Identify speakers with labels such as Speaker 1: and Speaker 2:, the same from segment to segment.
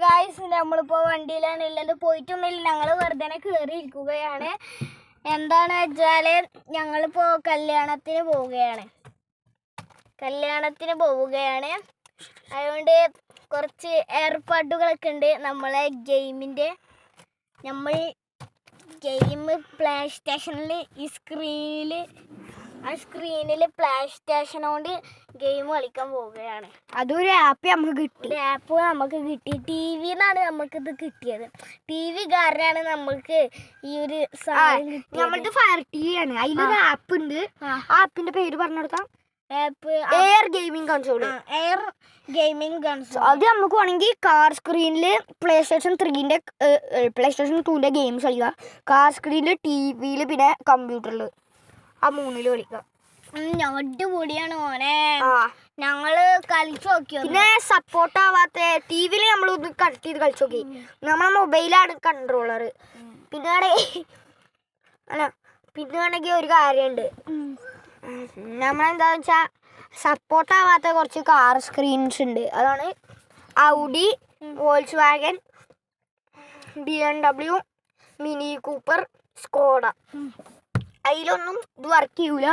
Speaker 1: Guys നമ്മളിപ്പോൾ വണ്ടിയിലാണ് ഉള്ളത്. പോയിട്ടൊന്നുമില്ല, ഞങ്ങൾ വെറുതെ കയറി ഇരിക്കുകയാണ്. എന്താണെന്ന് വെച്ചാൽ ഞങ്ങളിപ്പോൾ കല്യാണത്തിന് പോവുകയാണ്. അതുകൊണ്ട് കുറച്ച് ഏർപ്പാടുകളൊക്കെ ഉണ്ട്. നമ്മളെ ഗെയിമിൻ്റെ ഗെയിം പ്ലേ സ്റ്റേഷനിൽ സ്ക്രീനിൽ പ്ലേ സ്റ്റേഷൻ കൊണ്ട് ഗെയിം കളിക്കാൻ പോവുകയാണ്.
Speaker 2: അതൊരു ആപ്പ് നമുക്ക്
Speaker 1: കിട്ടി. ടി വിന്നാണ് നമുക്കിത് കിട്ടിയത്. ടി വി കാരനാണ് നമ്മൾക്ക് ഈ ഒരു സാധനം.
Speaker 2: നമ്മളുടെ ഫയർ ടി വി ആണ്. അതിലൊരു ആപ്പ് ഉണ്ട്. ആപ്പിന്റെ പേര് പറഞ്ഞു കൊടുക്കാം.
Speaker 1: Air gaming console.
Speaker 2: അത് നമുക്ക് വേണമെങ്കിൽ കാർ സ്ക്രീനിൽ PlayStation 3ന്റെ PlayStation 2ന്റെ ഗെയിംസ് കളിക്കാം. കാർ സ്ക്രീനിൽ, ടി വിയിൽ, പിന്നെ കമ്പ്യൂട്ടറിൽ, ആ 3ൽ കളിക്കാം.
Speaker 1: അടിപൊളിയാണ് മോനെ. ഞങ്ങള് കളിച്ചു നോക്കിയോ.
Speaker 2: പിന്നെ സപ്പോർട്ട് ആവാത്ത ടി വിയിൽ നമ്മളൊന്ന് കണക്ട് ചെയ്ത് കളിച്ചു നോക്കി. നമ്മളെ മൊബൈലാണ് കൺട്രോളർ. പിന്നാണെങ്കിൽ ഒരു കാര്യമുണ്ട്. നമ്മളെന്താന്ന് വെച്ചാൽ സപ്പോർട്ട് ആവാത്ത കുറച്ച് കാർ സ്ക്രീൻസ് ഉണ്ട്. അതാണ് Audi, Volkswagen, BMW, mini Cooper, Skoda. അതിലൊന്നും ഇത് വർക്ക് ചെയ്യൂല.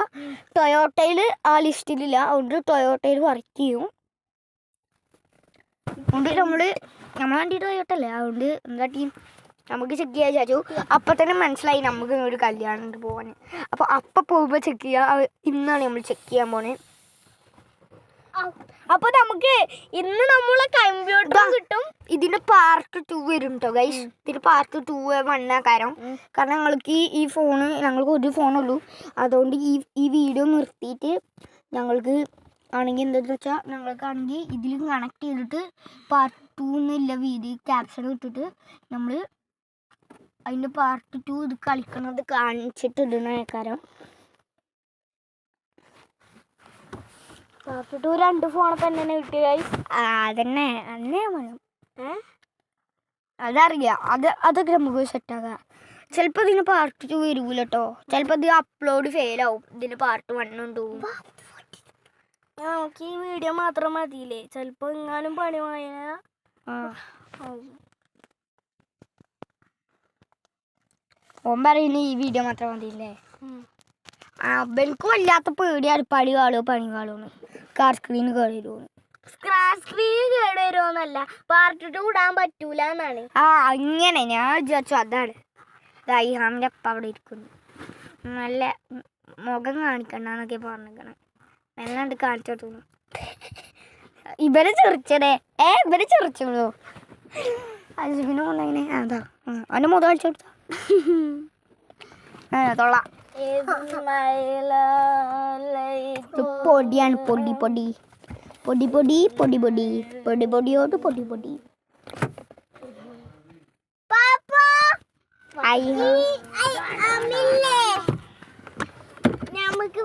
Speaker 2: ടൊയോട്ടയിൽ ആ ലിസ്റ്റിലില്ല. അതുകൊണ്ട് ടൊയോട്ടയിൽ വർക്ക് ചെയ്യും. അതുകൊണ്ട് നമ്മളെ വണ്ടി ടൊയോട്ട അല്ലേ. അതുകൊണ്ട് എന്താ ടീം നമുക്ക് ചെക്ക് ചെയ്യാൻ വിചാരിച്ചു. അപ്പം തന്നെ മനസ്സിലായി നമുക്ക് ഒരു കല്യാണം പോകാൻ. അപ്പം പോകുമ്പോൾ ചെക്ക് ചെയ്യുക. ഇന്നാണ് നമ്മൾ ചെക്ക് ചെയ്യാൻ പോണേ.
Speaker 1: അപ്പൊ നമുക്ക് ഇന്ന് നമ്മളെ കമ്പ്യൂട്ടർ കിട്ടും.
Speaker 2: ഇതിന്റെ പാർട്ട് 2 വരും കേട്ടോ ഗൈസ്. ഇതിന്റെ പാർട്ട് 2 വണ്ണാക്കാരം. കാരണം ഞങ്ങൾക്ക് ഈ ഫോണ്, ഞങ്ങൾക്ക് ഒരു ഫോണുള്ളൂ. അതുകൊണ്ട് ഈ വീഡിയോ നിർത്തിയിട്ട് ഞങ്ങൾക്ക് ആണെങ്കിൽ എന്താണെന്ന് വെച്ചാൽ ഞങ്ങൾക്കാണെങ്കിൽ ഇതിൽ കണക്ട് ചെയ്തിട്ട് പാർട്ട് 2 എന്നുള്ള വീഡിയോ ക്യാപ്ഷൻ ഇട്ടിട്ട് നമ്മൾ അതിൻ്റെ പാർട്ട് 2 ഇത് കളിക്കുന്നത് കാണിച്ചിട്ട് ഇടണേക്കാരം.
Speaker 1: പാർട്ട് 2 2 ഫോണൊക്കെ തന്നെ കിട്ടിയ ഗൈസ്.
Speaker 2: അതന്നെ വേണം. അതറിയാം. അതൊക്കെ നമുക്ക് സെറ്റാക്കാം. ചിലപ്പോൾ ഇതിന് പാർട്ട് 2 വരൂല കേട്ടോ. ചിലപ്പോൾ ഇത് അപ്ലോഡ് ഫെയിലാവും. ഇതിന് പാർട്ട് 1 ഉണ്ടാവും.
Speaker 1: നമുക്ക് ഈ വീഡിയോ മാത്രം മതിയില്ലേ. ചിലപ്പോൾ എങ്ങാനും പണി പോയാൽ
Speaker 2: ഓൻ പറയുന്നത് ഈ വീഡിയോ മാത്രം മതിയില്ലേ. അവനക്ക് വല്ലാത്ത പേടിയാണ് പണി കാണുമെന്ന്. Car screen കേടുവരുമെന്ന്.
Speaker 1: പാർട്ട് 2 ഇടാൻ പറ്റൂല എന്നാണ്.
Speaker 2: അങ്ങനെ ഞാൻ വിചാരിച്ചു. അതാണ് ദൈഹാമിൻ്റെ അപ്പം അവിടെ ഇരിക്കുന്നു. നല്ല മുഖം കാണിക്കണ്ടെന്നൊക്കെ പറഞ്ഞിരിക്കണം. നല്ലാണ്ട് കാണിച്ചു കൊടുക്കുന്നു. ഇവരെ ചെറിച്ചടേ. ഇവരെ ചെറിച്ചോളൂ. അൽബിന് കൊണ്ടങ്ങനെ അതാ അവൻ്റെ മുഖം കാണിച്ചു കൊടുത്താ തൊള്ള. പൊടിയാണ് പൊടിയോട്ട് പൊടി.
Speaker 1: നമുക്ക്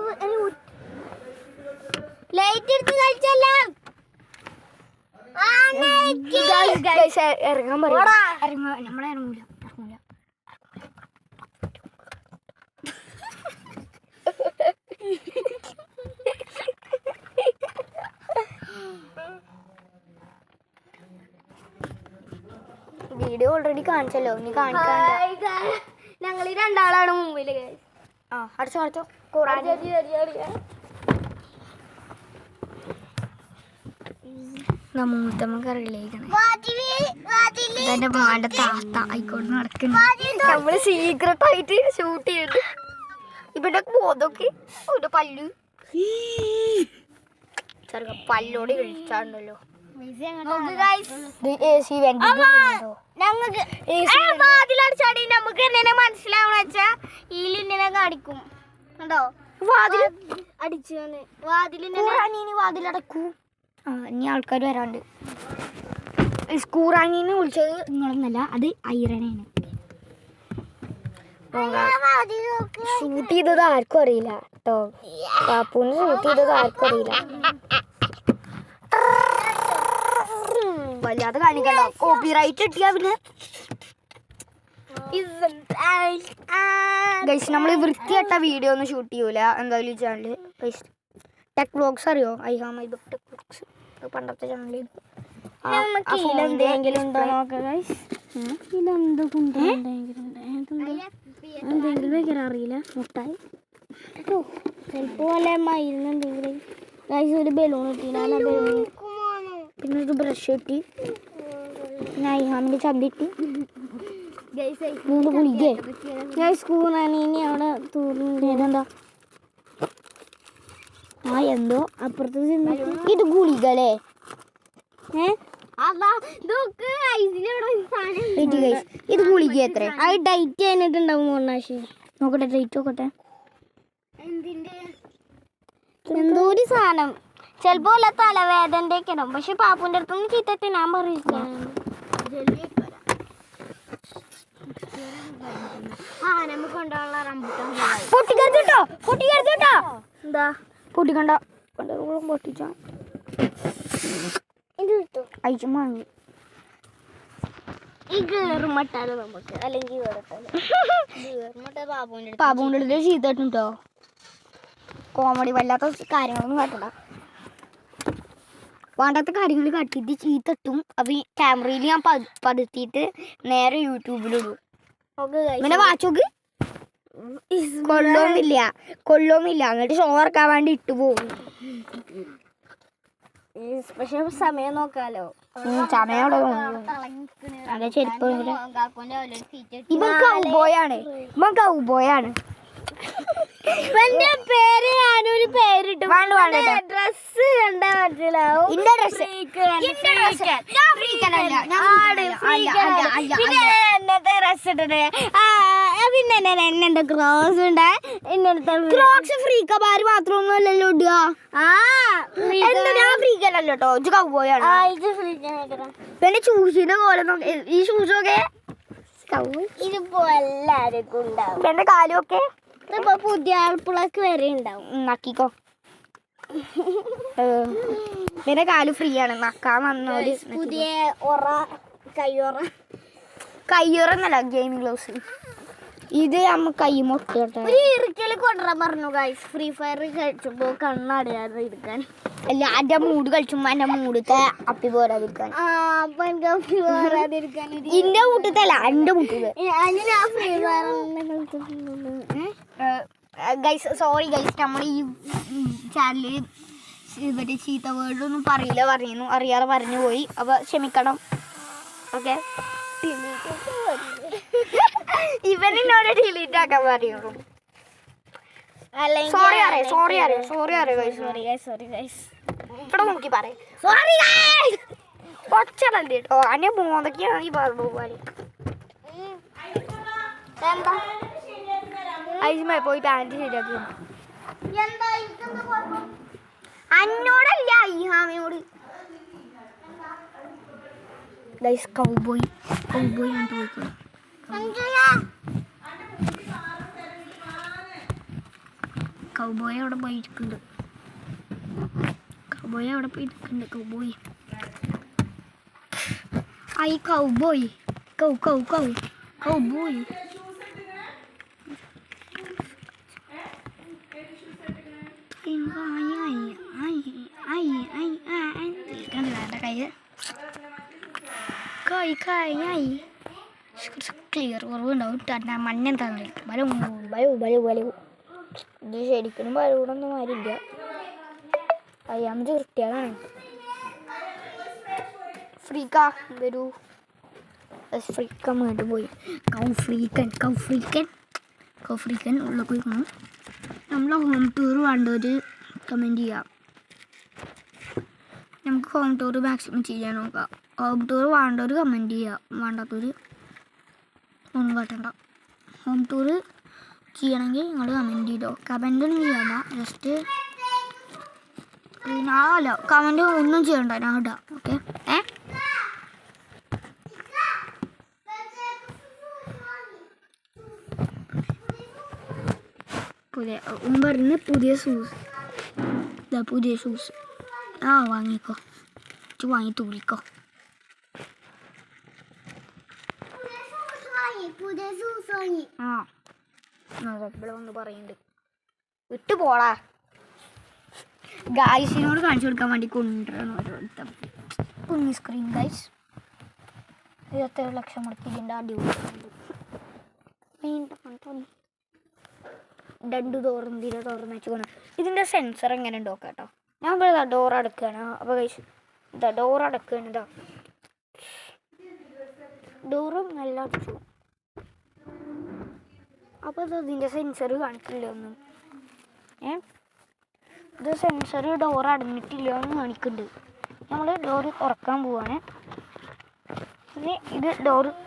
Speaker 1: ലൈറ്റ് എടുത്ത് കളിച്ചല്ല.
Speaker 2: ഇറങ്ങാൻ പറയും. നമ്മളെ ഇറങ്ങൂല. Video already കാണിച്ചല്ലോ. ഇനി കാണിക്കാണ്ട്
Speaker 1: ഞങ്ങൾ 2 ആളാണ് മുമ്പിൽ.
Speaker 2: അടച്ചോ മൂത്തമ്മക്കറിയില്ലേക്കണേ മോന്റെ താത്ത ആയിക്കോട്ട് നടക്കുന്നു. നമ്മള് സീക്രട്ട് ആയിട്ട് ഷൂട്ട് ചെയ്തിട്ട് ഇവിടെ ബോധമൊക്കെ ഒരു പല്ല് പല്ലോട് കഴിച്ചാണ്ടല്ലോ.
Speaker 1: വാതിലടിച്ചാടി നമുക്ക് എന്നെ മനസ്സിലാവണ വെച്ചാ ഈലിന്നെ കാണിക്കും. കണ്ടോ
Speaker 2: വാതിൽ
Speaker 1: അടിച്ചാണ്.
Speaker 2: വാതിലടക്കൂ. ഇനി ആൾക്കാർ വരാണ്ട്. സ്കൂറാനീനെ വിളിച്ചത് നിങ്ങളൊന്നല്ല, അത് ഐറനാണ്. ഷൂട്ട് ചെയ്തത് ആർക്കും അറിയില്ല കേട്ടോ. പാപ്പൂന് ഷൂട്ട് ചെയ്തത് ആർക്കും അറിയില്ല. വല്ലാതെ കാണിക്കണ്ട. കോപ്പിറൈറ്റ് കിട്ടിയാ പിന്നെ ഗൈസ് നമ്മൾ വൃത്തിയായിട്ട വീഡിയോ ഒന്നും ഷൂട്ട് ചെയ്യൂല എന്തായാലും ചാനല്. ടെക് വ്ലോഗ്സ് അറിയോ? ഐഹാമൈ ടെക് വ്ലോഗ്സ് പണ്ടത്തെ ചാനലിൽ
Speaker 1: നമുക്ക് ഇതിലെന്തെങ്കിലും ഉണ്ടോ നോക്കാം ഗൈസ്. ഇതിലെന്തൊക്കെ ഉണ്ടോ എന്തെങ്കിലും വെക്കാൻ അറിയില്ല. മുട്ടായി ചിലപ്പോൾ വല്ല മരുന്നുണ്ടെങ്കിൽ ഗൈസ് ഒരു ബലൂൺ കിട്ടിയാണ്. ബലൂൺ പിന്നെ ഒരു ബ്രഷ് കിട്ടി. പിന്നെ ഐഹാമിൻ്റെ ചന്തി കിട്ടി. മൂന്ന് ഗുളികേ ഗൈസ്. കൂനാനി അവിടെ തോന്നുന്നു ഏതെന്താ എന്തോ അപ്പുറത്ത് ഇത് ഗുളിക അല്ലേ? ഇത് ഗുളിക എത്ര? അത് ഡൈറ്റ് കഴിഞ്ഞിട്ടുണ്ടാവും മോണാശി. നോക്കട്ടെ ഡേറ്റ് നോക്കട്ടെ. എന്തോ ഒരു സാധനം ചിലപ്പോ അല്ല തലവേദനന്റെ ഒക്കെ ഇടും. പക്ഷെ പാപ്പുന്റെ അടുത്തൊന്നും ചീത്തട്ട് ഞാൻ പറഞ്ഞിരിക്കാണ്. പൊട്ടിക്കരുതട്ടോ എന്താ പൊട്ടിക്കണ്ട പൊട്ടിച്ചാ അയച്ചു വാങ്ങി ഈ കേറുമട്ടാലോ നമുക്ക് അല്ലെങ്കിൽ പാപ്പുന്റെ അടുത്ത് ചീത്തട്ടുണ്ടോ? കോമഡി വല്ലാത്ത കാര്യങ്ങളൊന്നും കാട്ടണ്ട. വേണ്ടാത്ത കാര്യങ്ങൾ കാട്ടിയിട്ട് ചീത്തട്ടും. അപ്പൊ ഈ ക്യാമറയിൽ ഞാൻ പതിർത്തിയിട്ട് നേരെ യൂട്യൂബിലിടും. പിന്നെ വാച്ചോക്ക് കൊള്ളൊന്നുമില്ല എന്നിട്ട് ഷോ ഇറക്കാൻ വേണ്ടി ഇട്ടു പോകും. പക്ഷെ സമയം നോക്കാലോ. സമയം അതെ ചെരുപ്പ് ഇവൻ കൗബോയാണ്. പേര് ഞാനൊരു പേരിട്ടു. ഡ്രസ് കണ്ടാ മനസ്സിലാവും. എന്നത്തെ ഡ്രസ് ഇട്ടിട്ട് പിന്നെ എന്നെ ക്രോസ് ഉണ്ട്. ക്രോക്സ് ഫ്രീക്കമാര് മാത്രമൊന്നും അല്ലല്ലോ ഇടുക. ഫ്രീക്കല്ലോ കേട്ടോ. ഇത് കൗബോയാണ്. പിന്നെ ഷൂസിന്റെ പോലെ ഈ ഷൂസൊക്കെ ഇതിപ്പോ എല്ലാവർക്കും ഉണ്ടാവും. എന്റെ കാലുമൊക്കെ ഇപ്പൊ പുതിയ ആൾപ്പിളക്ക് വരെ ഉണ്ടാവും. നക്കിക്കോ. എന്റെ കാല് ഫ്രീ ആണ്. നക്കാൻ വന്നോര് പുതിയ കയ്യൊറന്നല്ല ഗെയിമിംഗ് ഗ്ലൗസ്. ഇത് നമ്മ കൈ മൊട്ട ഇറുക്കല് കൊണ്ടുവരാൻ പറഞ്ഞു ഗൈസ്. ഫ്രീ ഫയർ കളിച്ചുമ്പോ കണ്ണടയാതെ ഇരിക്കാൻ. അല്ല എന്റെ മൂഡ് കളിച്ചുമ്പോ എന്റെ മൂടത്തെ അപ്പി പോരാതിരിക്കാൻ. ഇന്റെ കൂട്ടത്തല്ല എന്റെ കൂട്ടത്. Free Fire guys sorry guys. നമ്മൾ ഈ ചാനലിൽ മറ്റേ ചീത്ത വേർഡൊന്നും അറിയാതെ പറഞ്ഞു പോയി. അപ്പൊ ക്ഷമിക്കണം. ഓക്കെ ഇവനോട് ഡിലീറ്റ് ആക്കാൻ പറയുള്ളൂ. ഇവിടെ നോക്കി പറയും ഒച്ചടല്ലേ കേട്ടോ. അന്നെ മോതൊക്കെയാണ് ഈ പറഞ്ഞു പോലെ. ഐസ്മേ പോയി പാൻറ് ശരിയാക്കി. അന്നോടല്ല ഈഹാമിനോട്. കൗബോയ് ആണ് പോയിക്കോളൂ. കൗബോയ് അവിടെ പോയിരിക്കുന്നുണ്ട്. Cowboy I cowboy cowboy clear കുറവുണ്ടാവും. മണ്ണെന്താ ഇത് ശരിക്കും ബലൂണൊന്നും മാറില്ല. അയ്യാമത് വൃത്തിയാണ്. ഫ്രീക്ക വരൂ. ഫ്രീക്ക വീണ്ടും പോയി. കൗ ഫ്രീക്കൻ ഉള്ള പോയിക്കണം. നമ്മളെ ഹോം ടൂർ വേണ്ടവർ കമൻറ്റ് ചെയ്യാം. നമുക്ക് ഹോം ടൂർ മാക്സിമം ചെയ്യാൻ നോക്കാം. ഹോം ടൂർ വേണ്ടവർ കമൻറ്റ് ചെയ്യാം. വേണ്ടാത്തവർ ഒന്നും കാട്ടണ്ട. ഹോം ടൂർ ചെയ്യണമെങ്കിൽ നിങ്ങൾ കമൻറ്റ് ചെയ്തോ. കമൻറ്റൊന്നും ചെയ്യണ്ട. ജസ്റ്റ് അല്ല കമൻറ്റ് ഒന്നും ചെയ്യണ്ട. ഞാൻ ഇടാം. ഓക്കെ പറഞ്ഞ് പുതിയ ഷൂസ് വാങ്ങിക്കോ. വാങ്ങി തൂളിക്കോ. ഇവിടെ വന്ന് പറയുന്നുണ്ട്. വിട്ടു പോടാ. ഗായ്സിനോട് കാണിച്ചു കൊടുക്കാൻ വേണ്ടി കൊണ്ടുവരണം.
Speaker 2: കുഞ്ഞു സ്ക്രീൻ ഗൈസ്. 27 ലക്ഷം മുടക്കി ഇതിൻ്റെ അടിപൊളി 2 ഡോറും ഇതിൻ്റെ തുറന്ന് വെച്ചുകൊണ്ട് ഇതിൻ്റെ സെൻസർ എങ്ങനെ ഉണ്ടോ കേട്ടോ. ഞാൻ ഇവിടെ ഡോർ അടക്കുകയാണ്. അപ്പോൾ ഗൈസ് ഇതാ ഡോർ അടക്കുകയാണ്. ഇതാ ഡോറും നല്ല അടച്ചു. അപ്പോൾ ഇത് ഇതിൻ്റെ സെൻസർ കാണിച്ചില്ല ഒന്നും. ഇത് സെൻസർ ഡോർ അടഞ്ഞിട്ടില്ല എന്ന് കാണിക്കുന്നുണ്ട്. നമ്മൾ ഡോറ് തുറക്കാൻ പോവാണ്. ഇത് ഡോറ്